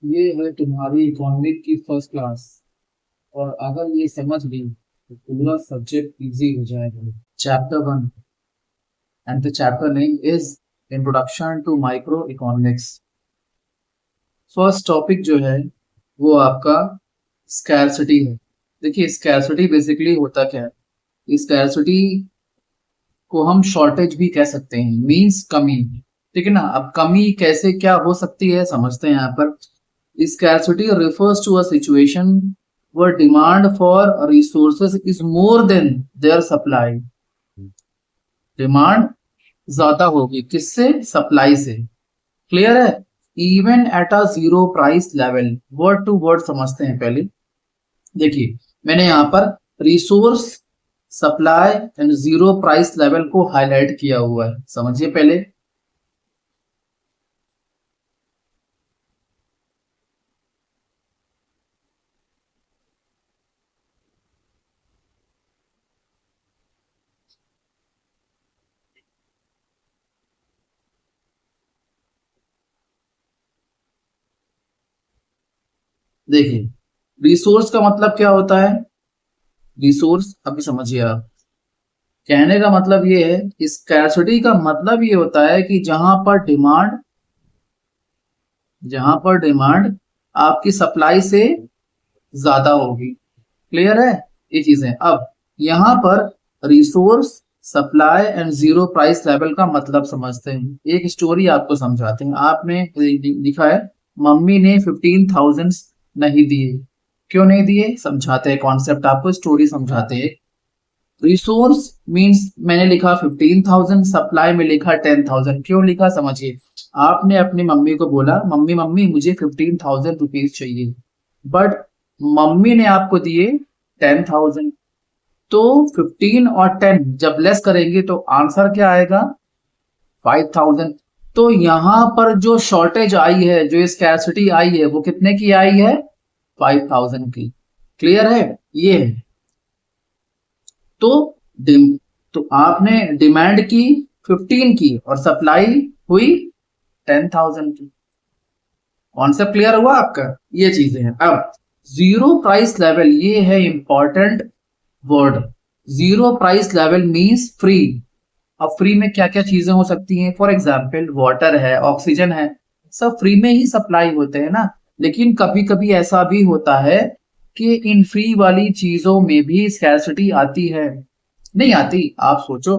ये है तुम्हारी इकोनॉमिक की फर्स्ट क्लास। और अगर ये समझ ली तो पूरा सब्जेक्ट इजी हो जाएगा। Chapter one and the chapter name is introduction to microeconomics. First topic जो है वो आपका स्कैरसिटी है। देखिए, स्कैरसिटी बेसिकली होता क्या है? स्कैरसिटी को हम शॉर्टेज भी कह सकते हैं, मींस कमी। ठीक है ना। अब कमी कैसे क्या हो सकती है समझते हैं यहाँ पर। Scarcity refers to a situation where demand for resources is more than their supply. Demand ज्यादा होगी किससे? सप्लाई से। क्लियर है? Even at a zero price level. Word to word समझते हैं पहले। देखिए, मैंने यहाँ पर resource, supply and zero price level को हाईलाइट किया हुआ है, समझिए पहले। देखिए, रिसोर्स का मतलब क्या होता है? रिसोर्स अभी समझिए आप। कहने का मतलब ये है, स्कैरसिटी का मतलब ये होता है कि जहां पर डिमांड आपकी सप्लाई से ज्यादा होगी। क्लियर है? ये चीजें। अब यहाँ पर resource, supply and zero price level का मतलब समझते हैं। एक स्टोरी आपको समझाते हैं। आपने लिखा है मम्मी ने 15,000 नहीं दिए। क्यों नहीं दिए समझाते हैं, कॉन्सेप्ट आपको स्टोरी समझाते हैं। रिसोर्स मींस मैंने लिखा 15,000, सप्लाई में लिखा 10,000। क्यों लिखा समझिए। आपने अपनी मम्मी को बोला, मम्मी मम्मी मुझे 15,000 रुपीज चाहिए, बट मम्मी ने आपको दिए 10,000। तो 15 और 10 जब लेस करेंगे तो आंसर क्या आएगा? 5,000। तो यहाँ पर जो शॉर्टेज आई है, जो स्कैरसिटी आई है, वो कितने की आई है? 5,000 की। क्लियर है? ये है। तो डिम तो आपने डिमांड की 15 की और सप्लाई हुई 10,000 की। कॉन्सेप्ट क्लियर हुआ आपका? ये चीजें हैं। अब जीरो प्राइस लेवल, ये है important word. Zero price level means free. अब फ्री में क्या क्या चीजें हो सकती हैं? फॉर एग्जाम्पल वाटर है, ऑक्सीजन है, सब फ्री में ही सप्लाई होते हैं ना। लेकिन कभी कभी ऐसा भी होता है कि इन फ्री वाली चीजों में भी स्कैरसिटी आती है। नहीं आती? आप सोचो,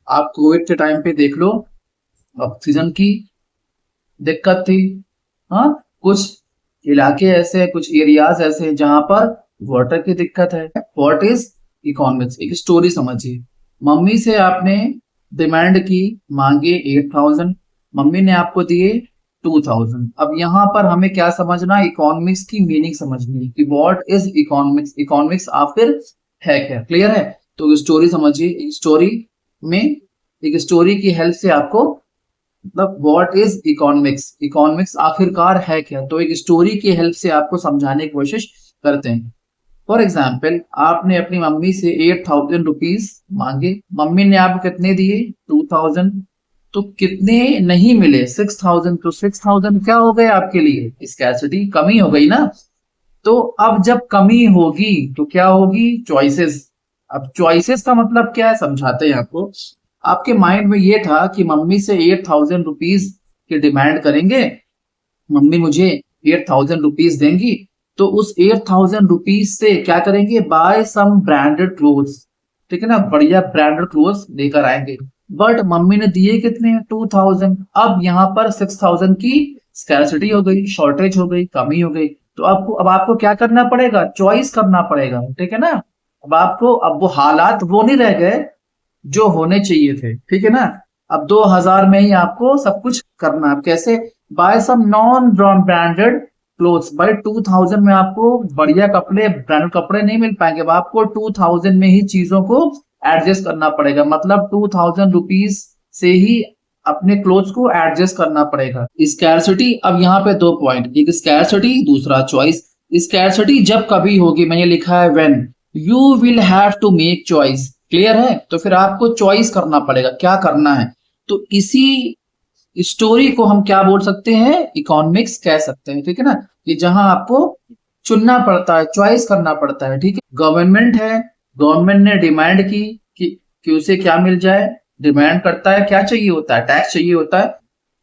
आप कोविड के टाइम पे देख लो, ऑक्सीजन की दिक्कत थी। हाँ, कुछ इलाके ऐसे हैं, कुछ एरियाज ऐसे हैं जहां पर वाटर की दिक्कत है। What is economics? एक स्टोरी समझिए। मम्मी से आपने डिमांड की, मांगे 8,000, मम्मी ने आपको दिए 2,000। अब यहाँ पर हमें क्या समझना? इकोनॉमिक्स की मीनिंग समझनी है कि व्हाट इज इकोनॉमिक्स। इकोनॉमिक्स आखिर है क्या? क्लियर है? तो स्टोरी समझिए। एक स्टोरी की हेल्प से आपको, मतलब व्हाट इज इकोनॉमिक्स, इकोनॉमिक्स आखिरकार है क्या, तो एक स्टोरी की हेल्प से आपको समझाने की कोशिश करते हैं। फॉर एग्जाम्पल, आपने अपनी मम्मी से 8,000 रुपीज मांगे, मम्मी ने आपको कितने दिए? 2,000। तो कितने नहीं मिले? 6,000। तो 6,000 क्या हो गए आपके लिए? स्कैरसिटी, कमी हो गई ना। तो अब जब कमी होगी तो क्या होगी? चॉइसेस। अब चॉइसेस का मतलब क्या है समझाते हैं आपको। आपके माइंड में ये था कि मम्मी से 8,000 रुपीज की डिमांड करेंगे, मम्मी मुझे 8,000 रुपीज देंगी, तो उस 8,000 रुपीज से क्या करेंगे? बाय सम ब्रांडेड क्लोथ्स। ठीक है ना, बढ़िया ब्रांडेड क्लोथ्स लेकर आएंगे। बट मम्मी ने दिए कितने? 2,000। अब यहाँ पर 6,000 की स्कैरसिटी हो गई, शॉर्टेज हो गई, कमी हो गई। तो अब आपको क्या करना पड़ेगा? चॉइस करना पड़ेगा। ठीक है ना। अब वो हालात वो नहीं रह गए जो होने चाहिए थे। ठीक है ना। अब 2,000 में ही आपको सब कुछ करना है। कैसे? Buy some non branded clothes. Buy 2,000 में आपको बढ़िया कपड़े, ब्रांडेड कपड़े नहीं मिल पाएंगे। अब आपको 2,000 में ही चीजों को एडजस्ट करना पड़ेगा। मतलब 2,000 रुपीज से ही अपने क्लोथ्स को एडजस्ट करना पड़ेगा। स्कैरसिटी, अब यहाँ पे दो पॉइंट, एक स्कैरसिटी, दूसरा चॉइस। स्कैरसिटी जब कभी होगी, मैंने लिखा है when you will have to make choice. Clear है? तो फिर आपको चॉइस करना पड़ेगा, क्या करना है। तो इसी स्टोरी को हम क्या बोल सकते हैं, इकोनॉमिक्स कह सकते हैं, ठीक है ना। ये जहां आपको चुनना पड़ता है, चॉइस करना पड़ता है, ठीक है। गवर्नमेंट है, गवर्नमेंट ने डिमांड की कि उसे क्या मिल जाए, डिमांड करता है, क्या चाहिए होता है, टैक्स चाहिए होता है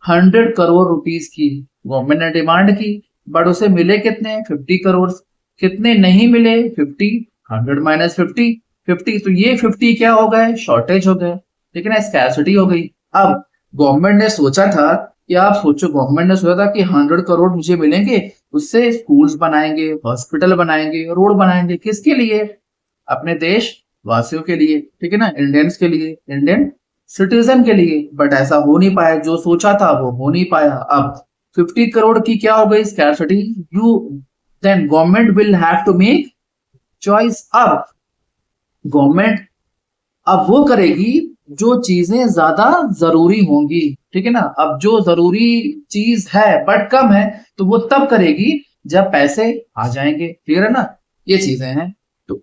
100 करोड़ रुपीस की, गवर्नमेंट ने डिमांड की, बट उसे मिले कितने, 50 करोड़। कितने नहीं मिले, 50, 100 - 50, 50, तो ये 50 क्या हो गए, शॉर्टेज हो गए, ठीक है ना, स्कैर्सिटी हो गई। अब गवर्नमेंट ने सोचा था कि आप सोचो, गवर्नमेंट ने सोचा था कि 100 करोड़ मुझे मिलेंगे, उससे स्कूल्स बनाएंगे, हॉस्पिटल बनाएंगे, रोड बनाएंगे, किसके लिए, अपने देश वासियों के लिए, ठीक है ना, इंडियंस के लिए, इंडियन सिटीजन के लिए। बट ऐसा हो नहीं पाया, जो सोचा था वो हो नहीं पाया। अब 50 करोड़ की क्या हो गई, scarcity, you then government will have to make choice. अब गवर्नमेंट अब वो करेगी जो चीजें ज्यादा जरूरी होंगी, ठीक है ना। अब जो जरूरी चीज है बट कम है, तो वो तब करेगी जब पैसे आ जाएंगे, क्लियर है ना। ये चीजें हैं, तो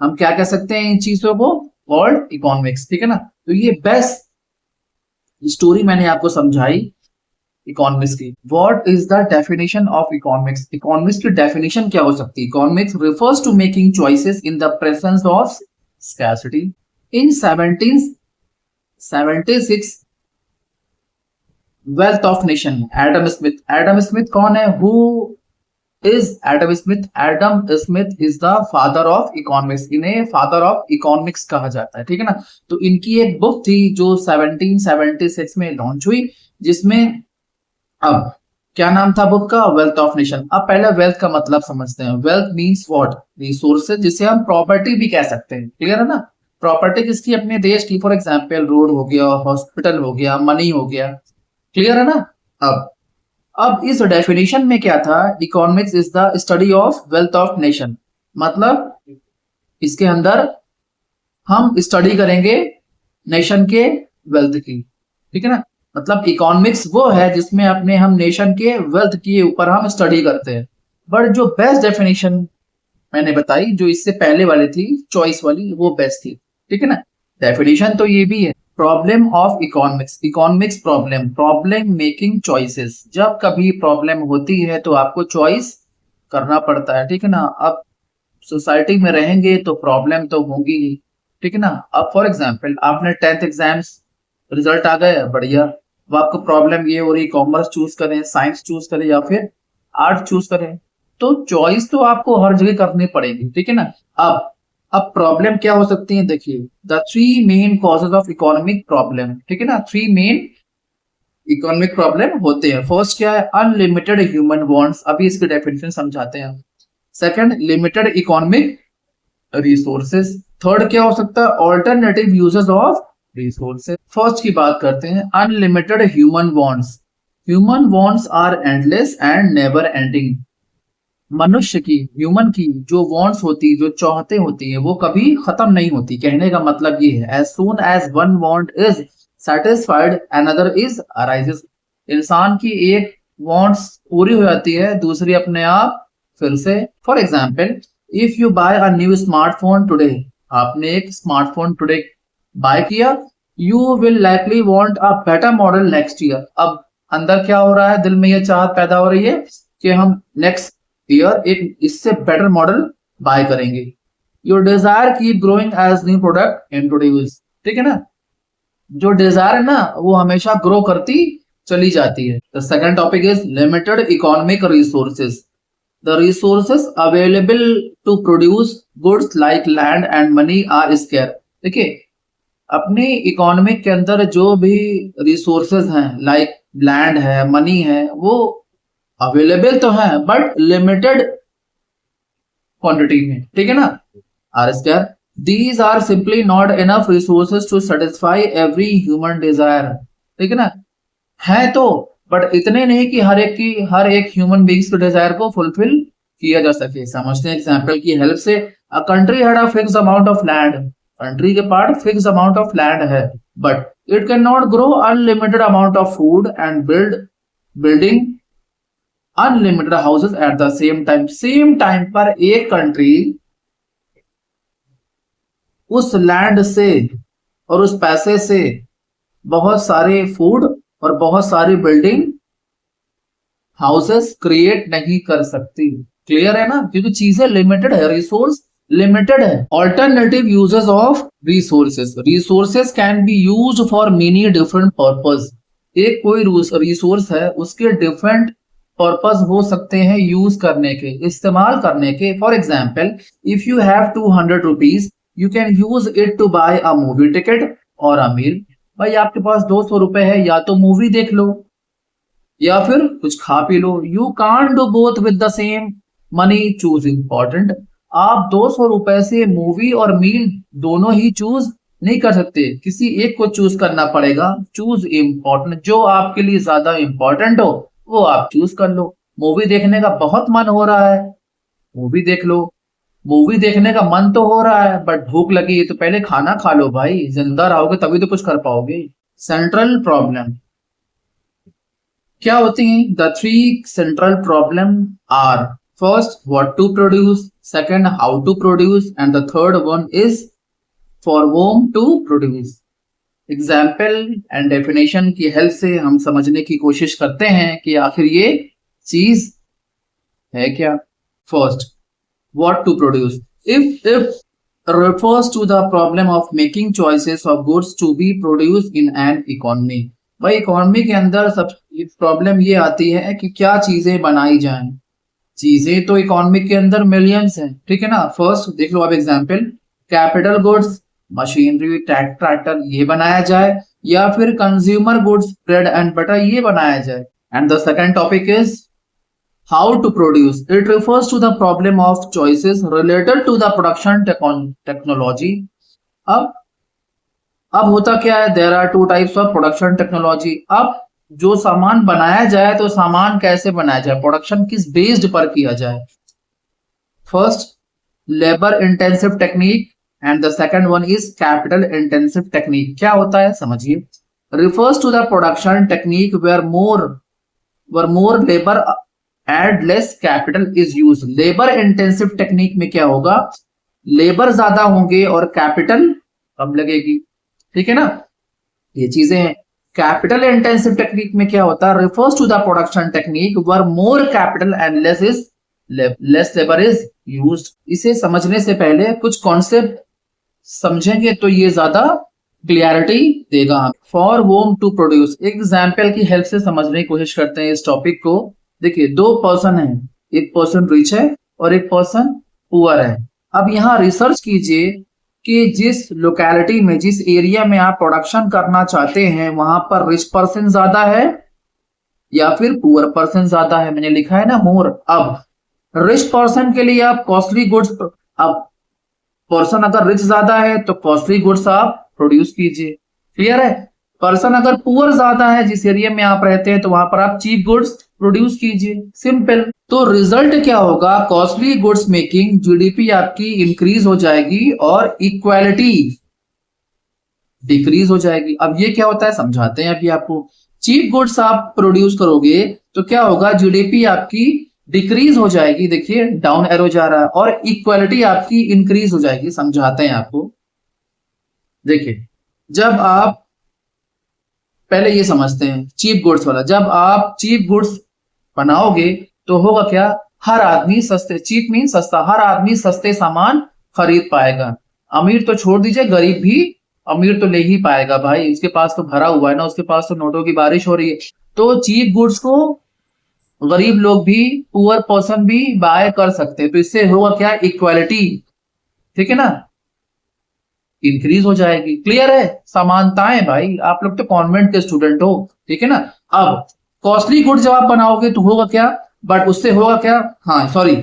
हम क्या कह सकते हैं इन चीजों को, वर्ल्ड इकोनॉमिक्स, ठीक है ना। तो ये बेस्ट स्टोरी मैंने आपको समझाई इकोनॉमिक्स की। What is the definition of economics, economics की डेफिनेशन क्या हो सकती है। Economics refers to making choices in the presence of scarcity. In 1776 wealth of nation, Adam Smith. Adam Smith कौन है, who is Adam Smith, Adam Smith is the father of economics, इन्हें father of economics कहा जाता है, ठीक है ना। तो इनकी एक बुक थी जो 1776 में लॉन्च हुई, जिसमें अब क्या नाम था बुक का, वेल्थ ऑफ नेशन। अब पहले वेल्थ का मतलब समझते हैं। वेल्थ मींस व्हाट, रिसोर्सेज, जिसे हम प्रॉपर्टी भी कह सकते हैं, क्लियर है ना। प्रॉपर्टी किसकी, अपने देश की, फॉर एग्जांपल रोड हो गया, हॉस्पिटल हो गया, मनी हो गया, क्लियर है ना। अब इस डेफिनेशन में क्या था, economics is the study of wealth of nation, मतलब इसके अंदर हम स्टडी करेंगे नेशन के वेल्थ की, ठीक है ना। मतलब इकोनॉमिक्स वो है जिसमें अपने हम नेशन के वेल्थ के ऊपर हम स्टडी करते हैं। बट जो बेस्ट डेफिनेशन मैंने बताई, जो इससे पहले वाली थी चॉइस वाली, वो बेस्ट थी, ठीक है ना। डेफिनेशन तो ये भी है, problem of economics, economics problem, problem making choices. जब कभी प्रॉब्लम होती है तो आपको चॉइस करना पड़ता है, ठीक है ना। अब सोसाइटी में रहेंगे तो प्रॉब्लम तो होगी ही, ठीक है ना। अब फॉर एग्जांपल आपने 10th एग्जाम्स रिजल्ट आ गए, बढ़िया। अब आपको प्रॉब्लम ये हो रही, कॉमर्स चूज करें, साइंस चूज करें या फिर आर्ट चूज करें, तो चॉइस तो आपको हर जगह करनी पड़ेगी, ठीक है ना। अब प्रॉब्लम क्या हो सकती है, देखिए the 3 main causes of economic problem, ठीक है ना। 3 मेन इकोनॉमिक प्रॉब्लम होते हैं। फर्स्ट क्या है, अनलिमिटेड ह्यूमन वांट्स, अभी इसकी डेफिनेशन समझाते हैं। Second, limited economic resources. Third क्या हो सकता है, alternative uses of resources. First की बात करते हैं, unlimited human wants. Human wants are endless and never ending. मनुष्य की, ह्यूमन की जो वांट्स होती, जो चाहते होती है, वो कभी खत्म नहीं होती। कहने का मतलब ये है, as soon as one want is satisfied another is arises. इंसान की एक वांट्स पूरी हो जाती है, दूसरी अपने आप फिर से। For example, if you buy a new smartphone today, आपने एक स्मार्टफोन टुडे बाय किया, you will likely want a better model next year. अब अंदर क्या हो रहा है, दिल में यह चाहत पैदा हो रही है कि हम नेक्स्ट ईयर एक इससे बेटर मॉडल बाय करेंगे। Your desire keep growing as new product introduce, ठीक है ना। जो डिजायर है ना, वो हमेशा ग्रो करती चली जाती है। The second topic is limited economic resources. The resources available to produce goods like land and money are scarce. देखिए, अपनी इकोनॉमिक के अंदर जो भी रिसोर्सेज हैं, लाइक लैंड है, मनी है, वो अवेलेबल तो है बट लिमिटेड क्वांटिटी में, ठीक है ना। Are square, these are simply not enough resources to satisfy every human desire, ठीक है ना। है तो, बट इतने नहीं कि हर एक ह्यूमन बींग्स के डिजायर को फुलफिल किया जा सके। समझते हैं एग्जाम्पल की हेल्प से। A country had a fix amount of land, country के पास फिक्स अमाउंट ऑफ लैंड है, but it can not grow unlimited amount of food and building unlimited houses at the same time पर एक country उस land से और उस पैसे से बहुत सारे फूड और बहुत सारी बिल्डिंग हाउसेस क्रिएट नहीं कर सकती। क्लियर है ना, क्योंकि चीजें लिमिटेड है, रिसोर्स लिमिटेड है। Alternative uses of resources, resources can be used for many different purpose. एक कोई रिसोर्स है, उसके डिफरेंट पर्पस हो सकते हैं यूज करने के, इस्तेमाल करने के। For example, if you have 200 rupees, you can use it to buy a movie ticket और अ मील। भाई आपके पास 200 रुपए है, या तो मूवी देख लो या फिर कुछ खा P low. You can't do both with the same money, choose important. आप 200 रुपए से मूवी और मील दोनों ही चूज नहीं कर सकते, किसी एक को चूज करना पड़ेगा। चूज इम्पोर्टेंट, जो आपके लिए ज्यादा इंपॉर्टेंट हो वो आप चूज कर लो। मूवी देखने का बहुत मन हो रहा है, मूवी देख लो। मूवी देखने का मन तो हो रहा है बट भूख लगी है, तो पहले खाना खा लो भाई, जिंदा रहोगे तभी तो कुछ कर पाओगे। सेंट्रल प्रॉब्लम क्या होती हैं? The three central problem are, first what to produce, second how to produce, and the third one is for whom to produce. Example and definition की हेल्प से हम समझने की कोशिश करते हैं कि आखिर ये चीज है क्या। First, what to produce. If refers to the problem of making choices of goods to be produced in an economy. भाई इकोनॉमी के अंदर सब प्रॉब्लम ये आती है कि क्या चीजें बनाई जाएं। चीजें तो इकोनॉमी के अंदर मिलियंस हैं, ठीक है ना। फर्स्ट देख लो आप example, capital goods, machinery, tractor, ये बनाया जाए, या फिर consumer goods, bread and butter, ये बनाया जाए। And the second topic is how to produce. It refers to the problem of choices related to the production technology. अब होता क्या है, there are two types of production technology. अब जो सामान बनाया जाए तो सामान कैसे बनाया जाए, प्रोडक्शन किस बेस्ड पर किया जाए। First, labour intensive technique and the second one is capital intensive technique. क्या होता है समझिए, refers to the production technique where more labor and less capital is use. Labour intensive technique में क्या होगा, लेबर ज्यादा होंगे और कैपिटल कम लगेगी, ठीक है ना, ये चीजें हैं। कैपिटल इंटेंसिव टेक्निक में क्या होता है, refers to the production technique where more capital and less labour is used. इसे समझने से पहले कुछ कॉन्सेप्ट समझेंगे तो ये ज्यादा क्लियरिटी देगा। For whom to produce, example की हेल्प से समझने की कोशिश करते हैं इस टॉपिक को। देखिए, दो पर्सन है, एक पर्सन रिच है और एक पर्सन पुअर है। अब यहाँ रिसर्च कीजिए कि जिस लोकेलिटी में, जिस एरिया में आप प्रोडक्शन करना चाहते हैं वहां पर रिच पर्सन ज्यादा है या फिर पुअर पर्सन ज्यादा है। मैंने लिखा है ना मोर। अब रिच पर्सन के लिए आप कॉस्टली गुड्स, अब पर्सन अगर रिच ज्यादा है तो कॉस्टली गुड्स आप प्रोड्यूस कीजिए। क्लियर है। पर्सन अगर पुअर ज्यादा है, जिस एरिया में आप रहते हैं, तो वहां पर आप चीप गुड्स प्रोड्यूस कीजिए, सिंपल। तो रिजल्ट क्या होगा, कॉस्टली गुड्स मेकिंग, जीडीपी आपकी इंक्रीज हो जाएगी और इक्वालिटी डिक्रीज हो जाएगी। अब ये क्या होता है समझाते हैं अभी आपको। चीप गुड्स आप प्रोड्यूस करोगे तो क्या होगा, जीडीपी आपकी डिक्रीज हो जाएगी, देखिए डाउन एरो जा रहा है, और इक्वालिटी आपकी इंक्रीज हो जाएगी। समझाते हैं आपको। देखिए, जब आप पहले ये समझते हैं चीप गुड्स वाला, जब आप चीप गुड्स बनाओगे तो होगा क्या, हर आदमी सस्ते, चीप मीन सस्ता, हर आदमी सस्ते सामान खरीद पाएगा। अमीर तो छोड़ दीजिए, गरीब भी अमीर तो ले ही पाएगा भाई, उसके पास तो भरा हुआ है ना, उसके पास तो नोटों की बारिश हो रही है। तो चीप गुड्स को गरीब लोग भी, पुअर पर्सन भी बाय कर सकते हैं। तो इससे होगा क्या, इक्वालिटी, ठीक है ना, इंक्रीज हो जाएगी। क्लियर है, समानताएं भाई, आप लोग तो कॉन्वेंट के स्टूडेंट हो, ठीक है ना। अब कॉस्टली गुड जब आप बनाओगे तो होगा क्या, बट उससे होगा क्या, हाँ सॉरी,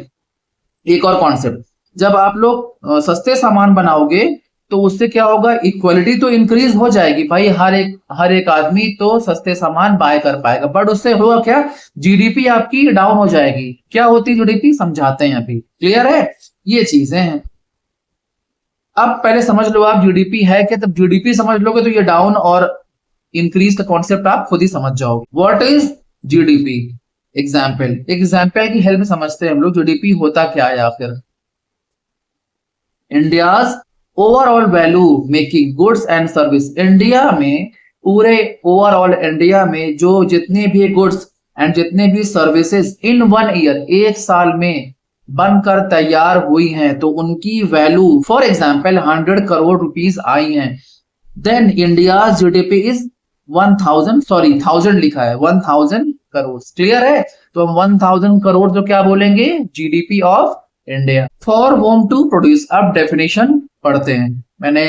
एक और कॉन्सेप्ट, जब आप लोग सस्ते सामान बनाओगे तो उससे क्या होगा, इक्वालिटी तो इंक्रीज हो जाएगी भाई, हर एक आदमी तो सस्ते सामान बाय कर पाएगा, बट उससे होगा क्या, जीडीपी आपकी डाउन हो जाएगी। क्या होती जीडीपी, समझाते हैं अभी। क्लियर है, ये चीजें हैं। अब पहले समझ लो आप जीडीपी है क्या, तब जीडीपी समझ लोगे तो ये डाउन और इंक्रीज का कॉन्सेप्ट आप खुद ही समझ जाओगे। व्हाट इज जीडीपी, एग्जाम्पल की हेल्प में समझते हैं हम लोग जीडीपी होता क्या है आखिर। India's overall value making goods and service, India में पूरे ओवरऑल इंडिया में जो जितने भी गुड्स एंड जितने भी सर्विसेज इन 1 ईयर, एक साल में बनकर तैयार हुई हैं, तो उनकी value for example 100 crore rupees I हैं, देन इंडिया जीडीपी इज 1000 लिखा है 1000 करोड़। क्लियर है? तो हम 1000 करोड़ जो क्या बोलेंगे, GDP of India. For whom to produce, अब डेफिनेशन पढ़ते हैं। मैंने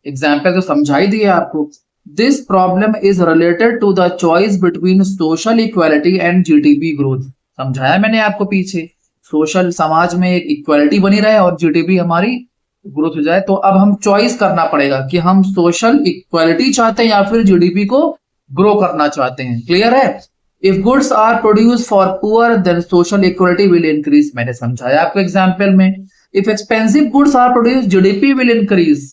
एग्जाम्पल तो समझा ही दिया आपको। This problem is related to the choice between social equality and GDP growth. समझाया मैंने आपको पीछे, सोशल समाज में एक इक्वालिटी बनी रहे और जीडीपी हमारी ग्रोथ हो जाए। तो अब हम चॉइस करना पड़ेगा कि हम सोशल इक्वालिटी चाहते हैं या फिर जीडीपी को ग्रो करना चाहते हैं। क्लियर है? If goods are produce for poor then social equality will increase. मैंने समझाया आपको एग्जाम्पल में। If expensive goods are produce GDP will increase.